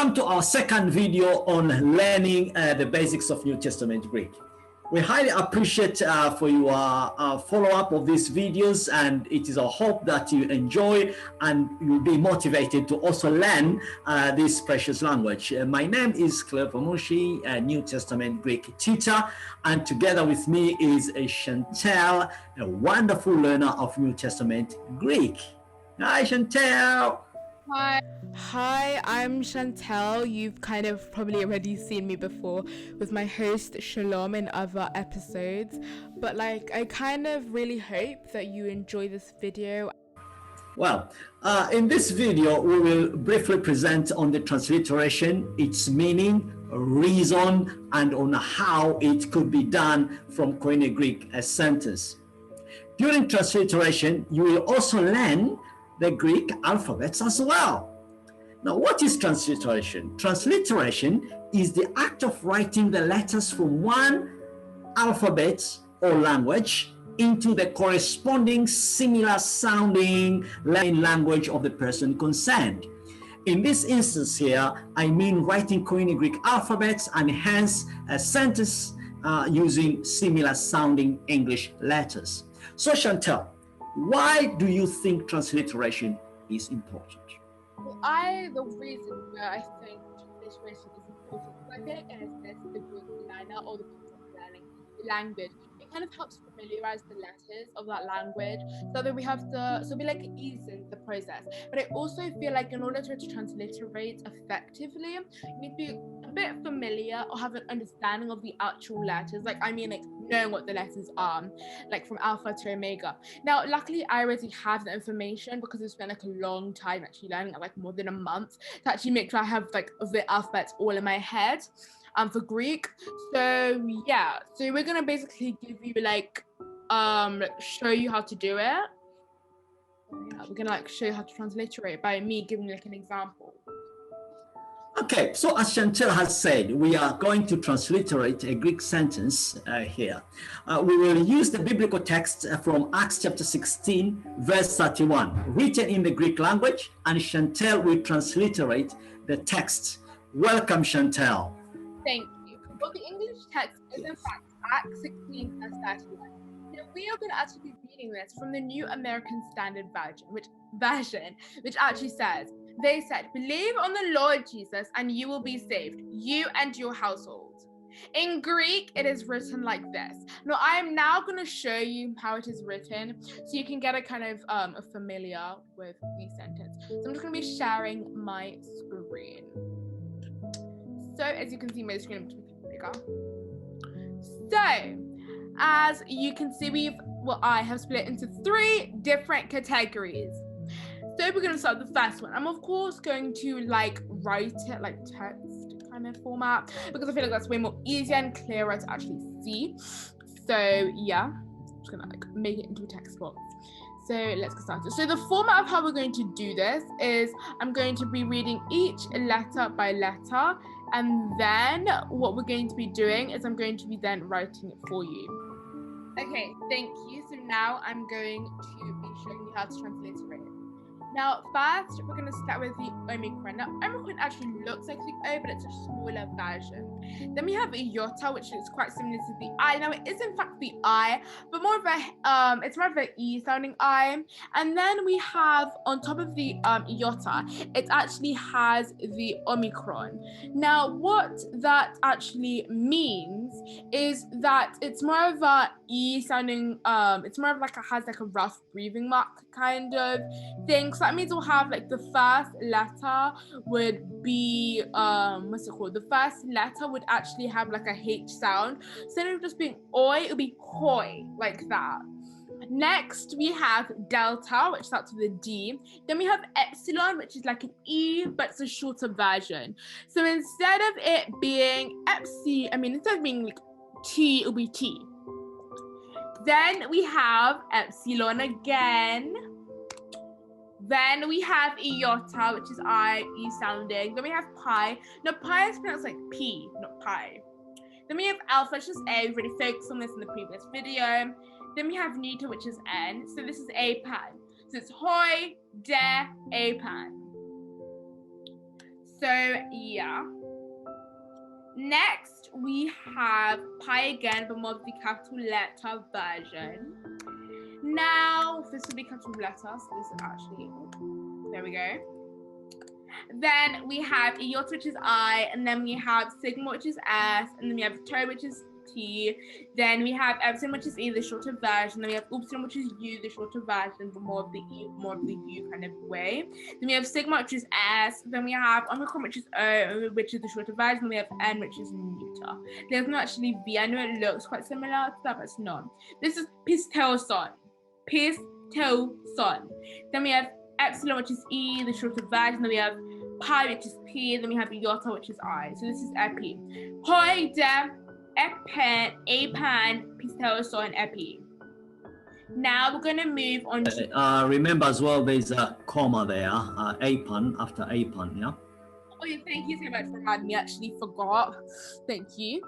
Welcome to our second video on learning the basics of New Testament Greek. We highly appreciate for your follow-up of these videos, and it is our hope that you enjoy and you'll be motivated to also learn this precious language. My name is Cleva Mushi, a New Testament Greek teacher, and together with me is Shantel, a wonderful learner of New Testament Greek. Hi, Shantel. Hi, I'm Shantel. You've kind of probably already seen me before with my host Shalom in other episodes, but I kind of really hope that you enjoy this video. Well, in this video, we will briefly present on the transliteration, its meaning, reason, and on how it could be done from Koine Greek sentence. During transliteration, you will also learn the Greek alphabets as well. Now, what is transliteration? Transliteration is the act of writing the letters from one alphabet or language into the corresponding similar sounding language of the person concerned. In this instance here, I mean writing Koine Greek alphabets and hence a sentence using similar sounding English letters. So Chantal, why do you think transliteration is important? The reason why I think transliteration is important is I feel like it assists the Greek learner or the person learning the language. It kind of helps familiarize the letters of that language so that we easing the process. But I also feel like in order to transliterate effectively, you need to be a bit familiar or have an understanding of the actual letters. Knowing what the letters are, from alpha to omega. Now, luckily, I already have the information because I've spent a long time actually learning it, more than a month, to actually make sure I have the alphabets all in my head for Greek. So yeah, so we're gonna basically give you show you how to do it. Yeah, we're gonna show you how to transliterate by me giving you an example. Okay, so as Chantel has said, we are going to transliterate a Greek sentence here. We will use the biblical text from Acts chapter 16, verse 31, written in the Greek language, and Chantel will transliterate the text. Welcome, Chantel. Thank you. Well, the English text is in fact Acts 16, verse 31. Now, we are going to actually be reading this from the New American Standard Version, which actually says, they said, believe on the Lord Jesus and you will be saved, you and your household. In Greek, it is written like this. Now, I am now going to show you how it is written so you can get a kind of familiar with the sentence. So I'm just going to be sharing my screen. So as you can see, my screen is bigger. So as you can see, I have split into 3 different categories. So we're going to start with the first one. I'm of course going to write it text kind of format because I feel like that's way more easier and clearer to actually see. So yeah, I'm just going to make it into a text box. So let's get started. So the format of how we're going to do this is I'm going to be reading each letter by letter, and then what we're going to be doing is I'm going to be then writing it for you. Okay, thank you. So now I'm going to be showing you how to transliterate it. Now, first, we're going to start with the Omicron. Now, Omicron actually looks like the O, but it's a smaller version. Then we have Iota, which is quite similar to the I. Now, it is in fact the I, but it's more of an E sounding I. And then we have, on top of the Iota, it actually has the Omicron. Now, what that actually means is that it's more of a E sounding, it's more of has a rough breathing mark kind of thing. So that means we'll have the first letter would be the first letter would actually have a H sound. So instead of just being oi, it would be hoi, like that. Next we have delta, which starts with a D. Then we have epsilon, which is an E, but it's a shorter version. So instead of it being instead of being T, it'll be T. Then we have epsilon again. Then we have iota, which is I-E sounding. Then we have pi. Now, pi is pronounced like P, not pi. Then we have alpha, which is A. We've already focused on this in the previous video. Then we have neta, which is N. So this is apan. So it's hoi, de, apan. So yeah. Next, we have pi again, but more of the capital letter version. Now, this will be capital letter, so this is actually, there we go. Then we have iota, which is I, and then we have sigma, which is S, and then we have tau, which is T. Then we have epsilon, which is E, the shorter version. Then we have upsilon, which is U, the shorter version, but more of the E, more of the U kind of way. Then we have sigma, which is S. Then we have omicron, which is O, which is the shorter version. Then we have N, which is neuter. There's not actually V. I know it looks quite similar to that, but it's not. This is pistoson. Pistoson. Then we have epsilon, which is E, the shorter version. Then we have pi, which is P. Then we have iota, which is I. So this is epi. Hoi de epen, apan, pistoson, epi. Now we're gonna move on to. Remember as well, there's a comma there, apan after apan, yeah. Oh yeah, thank you so much for reminding me. I actually forgot. Thank you.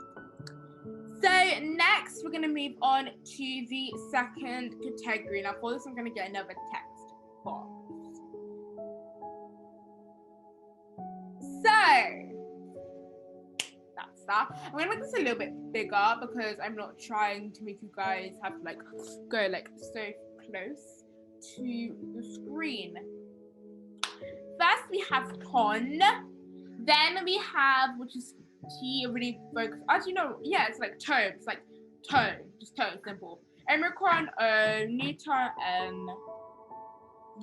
So next, we're gonna move on to the second category. Now for this, I'm gonna get another text box. So that's that. I'm gonna make this a little bit bigger because I'm not trying to make you guys have to like go like so close to the screen. First we have ton, then we have, which is T, really focus. As you know, yeah, it's like tone. It's like tone, just tone, simple. Omicron, O, neuter, N.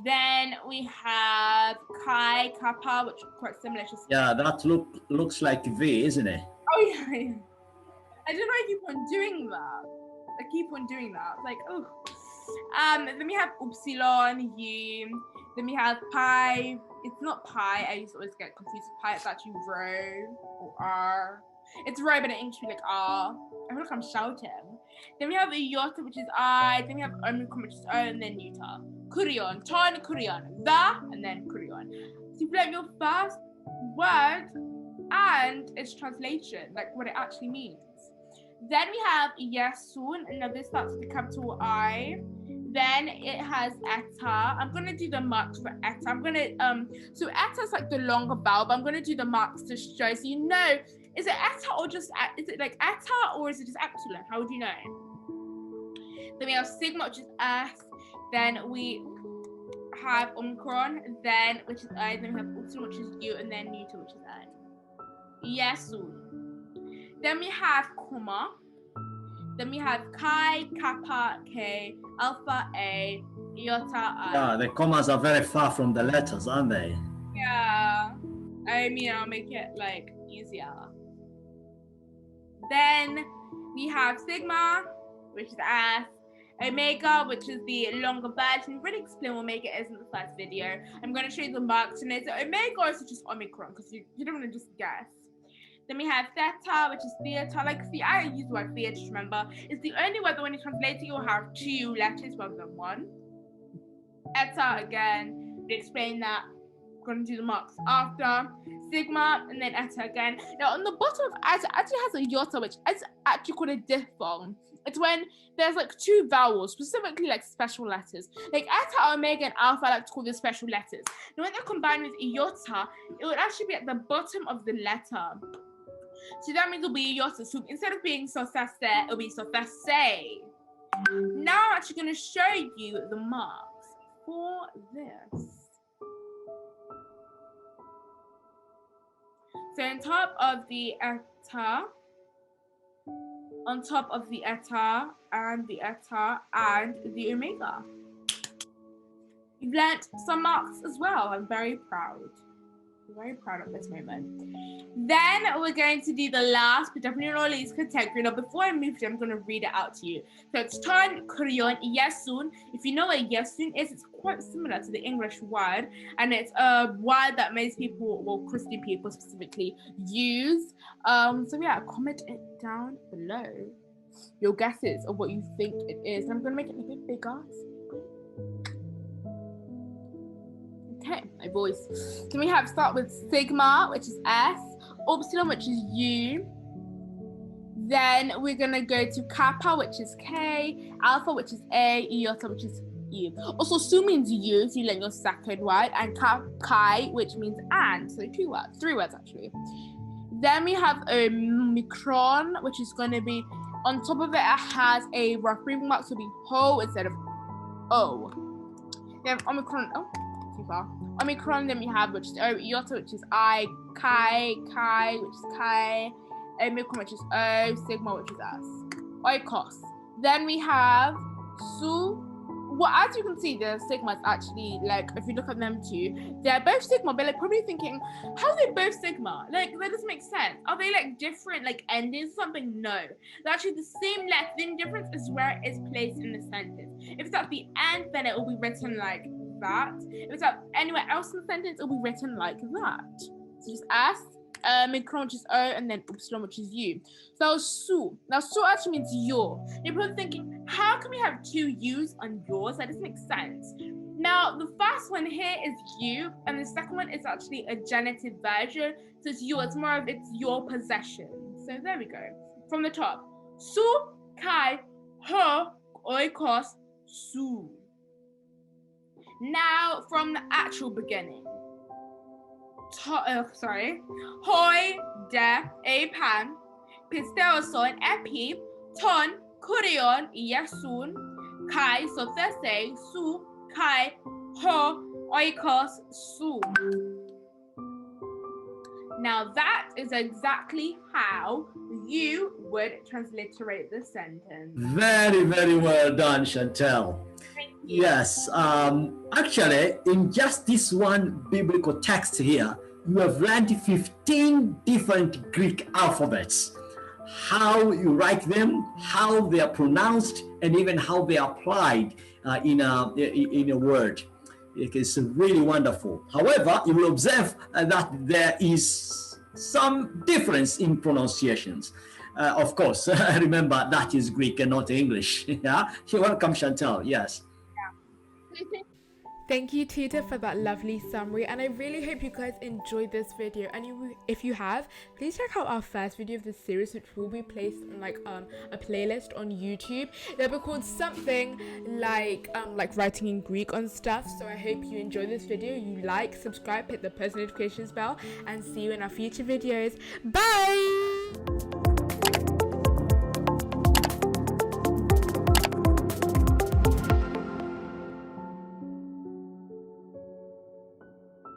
Then we have Chi, Kappa, which is quite similar. Just Yeah, that looks like V, isn't it? oh yeah. I don't know why I keep on doing that. I keep on doing that. Like, oh. Then we have Upsilon, U. Then we have Pi. It's not pi. I used to always get confused with pi. It's actually rho or r. It's rho, but in English we like r. I feel like I'm shouting. Then we have iota, which is I. Then we have omicron, which is O, and then neuter. Kurion, ton, kurion, the, and then kurion. So you play your first word and its translation, like what it actually means. Then we have yesun, and now this starts with the capital I. Then it has eta. I'm gonna do the marks for eta. I'm gonna so eta is like the longer vowel, but I'm gonna do the marks to show so you know, is it eta or just is it like eta or is it just epsilon? How would you know? Then we have sigma, which is S. Then we have omicron, then which is I. Then we have upsilon, which is U, and then neuter, which is N. Yesu. Then we have comma. Then we have chi, kappa, K, alpha, A, iota, I. Yeah, the commas are very far from the letters, aren't they? Yeah. I mean, I'll make it like easier. Then we have sigma, which is S, omega, which is the longer version. We really explain what omega is in the first video. I'm going to show you the marks. And is it omega or is it just omicron? Because you don't want to just guess. Then we have theta, which is theater. Like, see, I use the word theater, remember. It's the only word that when you translate it, you'll have two letters rather than one. Eta, again, we explain that. We're going to do the marks after. Sigma, and then eta again. Now, on the bottom of eta, actually has a iota, which is actually called a diphthong. It's when there's like two vowels, specifically like special letters. Like eta, omega, and alpha, I like to call the special letters. Now, when they're combined with iota, it would actually be at the bottom of the letter. So that means it'll be iota. So instead of being sosase, it'll be sosase. Now I'm actually going to show you the marks for this. So on top of the eta, and the omega. You've learnt some marks as well. I'm very proud. Very proud of this moment. Then we're going to do the last, but definitely not least category. Now, before I move to, I'm going to read it out to you. So it's ton, kurion, yesun. If you know what yesun is, it's quite similar to the English word, and it's a word that most people, well, Christian people specifically, use. So yeah, comment it down below your guesses of what you think it is. And I'm going to make it a bit bigger. Okay, my voice. So we have start with sigma, which is S, upsilon, which is U. Then we're gonna go to kappa, which is K, alpha, which is A, iota, which is you. Also, su means you, so you learn your second word, and kai, which means and, so 2 words, 3 words actually. Then we have omicron, which is going to be, on top of it, it has a rough breathing mark, so it'll be ho instead of o. Then omicron, too far. Omicron, then we have, which is iota, which is I, kai, which is kai, omicron, which is o, sigma, which is s. Oikos. Then we have su. Well, as you can see, the sigmas actually, like, if you look at them too, they're both sigma, but like probably thinking, how are they both sigma? Like, that doesn't make sense. Are they like different, like endings or something? No. They're actually the same letter. The difference is where it's placed in the sentence. If it's at the end, then it will be written like that. If it's at anywhere else in the sentence, it will be written like that. So just S, micron, which is O, and then upsilon, which is U. So that was su. Now, su actually means your. You're probably thinking, how can we have 2 U's on yours? That doesn't make sense. Now, the first one here is you, and the second one is actually a genitive version. So it's you. It's more of it's your possession. So there we go. From the top. Su, kai, ho, oikos, su. Now, from the actual beginning. Hoi, de, epan, pisteoson, epi, ton, kurion, yesun, kai, sothese, su, kai, ho, oikos, su. Now that is exactly how you would transliterate the sentence. Very, very well done, Chantel. Yes, actually, in just this one biblical text here, you have learned 15 different Greek alphabets. How you write them, how they are pronounced, and even how they are applied in a word. It is really wonderful. However, you will observe that there is some difference in pronunciations. Of course, remember that is Greek and not English. Yeah, you're welcome, Chantel. Yes. Thank you, Tita, for that lovely summary, and I really hope you guys enjoyed this video. And if you have, please check out our first video of this series, which will be placed on a playlist on YouTube. It'll be called something like writing in Greek on stuff. So I hope you enjoy this video. You like, subscribe, hit the post notifications bell, and see you in our future videos. Bye.